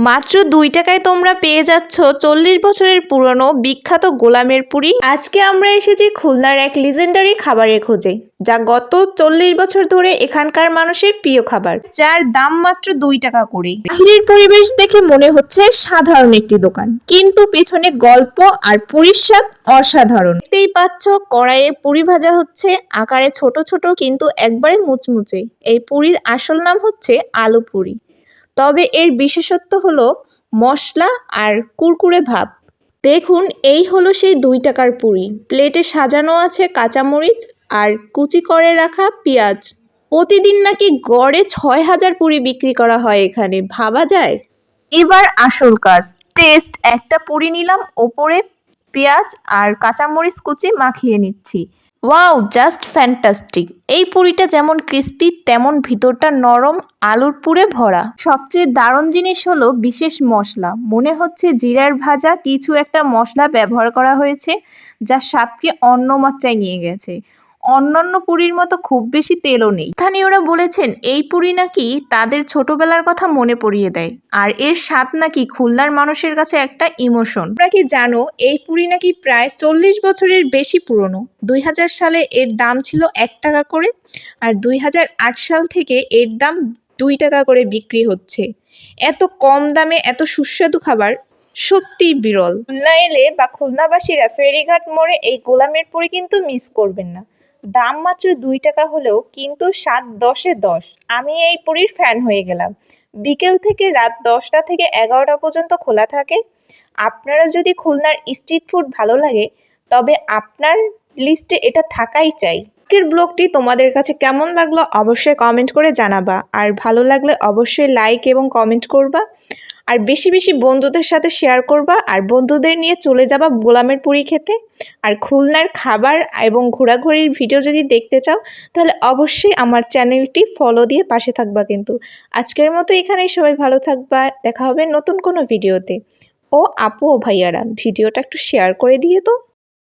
মাত্র 2 টাকায় তোমরা পেয়ে যাচ্ছ 40 বছরের পুরনো বিখ্যাত গোলামের পুরি। আজকে আমরা এসেছি খুলনার এক লিজেন্ডারি খাবারের খোঁজে, যা গত 40 বছর ধরে এখানকার মানুষের প্রিয় খাবার, যার দাম মাত্র 2 টাকা করে। বাহিরের পরিবেশ দেখে মনে হচ্ছে সাধারণ একটি দোকান, কিন্তু পেছনে গল্প আর পুরীর স্বাদ অসাধারণ। দেখতেই পাচ্ছ কড়াইয়ে পুরি ভাজা হচ্ছে, আকারে ছোট ছোট কিন্তু একবারে মুচমুচে। এই পুরির আসল নাম হচ্ছে আলু পুরি, তবে এর বিশেষত্ব হলো মশলা আর কুরকুরে ভাব। দেখুন, এই হলো সেই 2 টাকার পুরি। প্লেটে সাজানো আছে কাঁচামরিচ আর কুচি করে রাখা পেঁয়াজ। প্রতিদিন নাকি গড়ে 6000 পুরি বিক্রি করা হয় এখানে, ভাবা যায়। এবার আসল কাজ, টেস্ট। একটা পুরি নিলাম, ওপরে পেঁয়াজ আর কাঁচামরিচ কুচি মাখিয়ে নিচ্ছি। Wow, just fantastic. এই পুরিটা যেমন ক্রিস্পি তেমন ভিতরটা নরম, আলুর পুরে ভরা। সবচেয়ে দারুণ জিনিস হলো বিশেষ মশলা, মনে হচ্ছে জিরার ভাজা কিছু একটা মশলা ব্যবহার করা হয়েছে, যা স্বাদকে অন্য মাত্রায় নিয়ে গেছে। অন্যান্য পুরীর মতো খুব বেশি তেলও নেই। স্থানীয়রা বলেছেন এই পুরি নাকি তাদের ছোটবেলার কথা মনে পড়িয়ে দেয়, আর এর স্বাদ নাকি খুলনার মানুষের কাছে একটা ইমোশন। তোমরা কি জানো এই পুরি নাকি প্রায় 40 বছরের বেশি পুরনো? 2000 সালে এর দাম ছিল 1 টাকা করে, আর 2008 সাল থেকে এর দাম 2 টাকা করে বিক্রি হচ্ছে। এত কম দামে এত সুস্বাদু খাবার সত্যিই বিরল। খুলনা এলে বা খুলনাবাসীরা ফেরিঘাট মোড়ে এই গোলামের পুরি কিন্তু মিস করবেন না। দাম মাত্র 2 টাকা হলেও কিন্তু স্বাদ 10-এ 10। আমি এই পুরির ফ্যান হয়ে গেলাম। বিকেল থেকে রাত 10টা থেকে 11টা পর্যন্ত খোলা থাকে। আপনারা যদি খুলনার স্ট্রিট ফুড ভালো লাগে, তবে আপনার লিস্টে এটা থাকাই চাই। আজকের ব্লগটি তোমাদের কাছে কেমন লাগলো অবশ্যই কমেন্ট করে জানাবা, আর ভালো লাগলে অবশ্যই লাইক এবং কমেন্ট করবা, আর বেশি বেশি বন্ধুদের সাথে শেয়ার করবা, আর বন্ধুদের নিয়ে চলে যাবা গোলামের পুরি খেতে। আর খুলনার খাবার এবং ঘোরাঘুরির ভিডিও যদি দেখতে চাও, তাহলে অবশ্যই আমার চ্যানেলটি ফলো দিয়ে পাশে থাকবা। কিন্তু আজকের মতো এখানেই, সবাই ভালো থাকবা, দেখা হবে নতুন কোনো ভিডিওতে। ও আপু ও ভাইয়ারা, ভিডিওটা একটু শেয়ার করে দিয়ে তো।